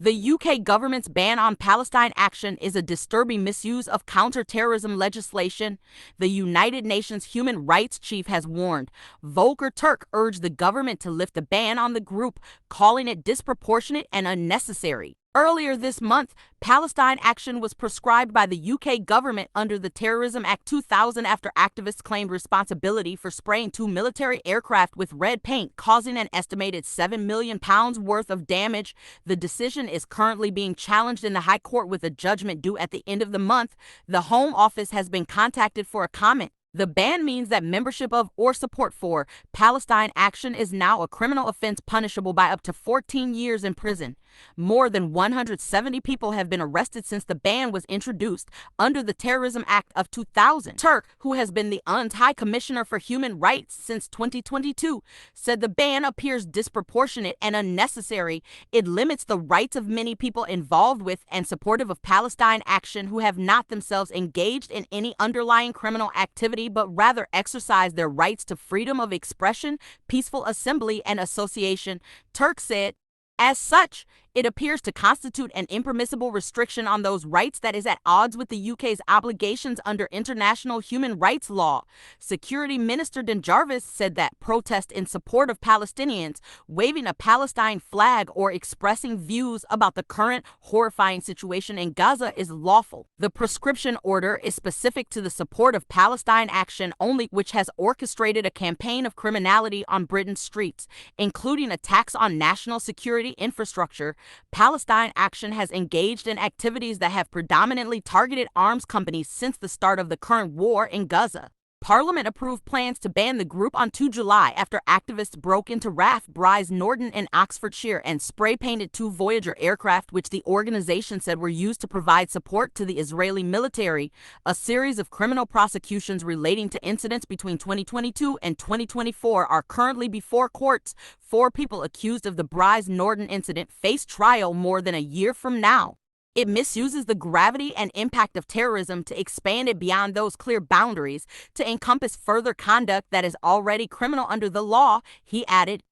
The UK government's ban on Palestine action is a disturbing misuse of counter-terrorism legislation, the United Nations human rights chief has warned. Volker Turk urged the government to lift the ban on the group, calling it disproportionate and unnecessary. Earlier this month, Palestine action was prescribed by the UK government under the Terrorism Act 2000 after activists claimed responsibility for spraying two military aircraft with red paint, causing an estimated £7 million worth of damage. The decision is currently being challenged in the High Court with a judgment due at the end of the month. The Home Office has been contacted for a comment. The ban means that membership of or support for Palestine action is now a criminal offense punishable by up to 14 years in prison. More than 170 people have been arrested since the ban was introduced under the Terrorism Act of 2000. Turk, who has been the UN's High Commissioner for Human Rights since 2022, said the ban appears disproportionate and unnecessary. It limits the rights of many people involved with and supportive of Palestine action who have not themselves engaged in any underlying criminal activity but rather exercise their rights to freedom of expression, peaceful assembly, and association, Turk said. As such, it appears to constitute an impermissible restriction on those rights that is at odds with the UK's obligations under international human rights law. Security Minister Dan Jarvis said that protest in support of Palestinians, waving a Palestine flag, or expressing views about the current horrifying situation in Gaza is lawful. The prescription order is specific to the support of Palestine action only, which has orchestrated a campaign of criminality on Britain's streets, including attacks on national security infrastructure. Palestine action has engaged in activities that have predominantly targeted arms companies since the start of the current war in Gaza. Parliament approved plans to ban the group on 2 July after activists broke into RAF Brize Norton in Oxfordshire and spray-painted two Voyager aircraft which the organization said were used to provide support to the Israeli military. A series of criminal prosecutions relating to incidents between 2022 and 2024 are currently before courts. 4 people accused of the Brize Norton incident face trial more than a year from now. It misuses the gravity and impact of terrorism to expand it beyond those clear boundaries to encompass further conduct that is already criminal under the law, he added.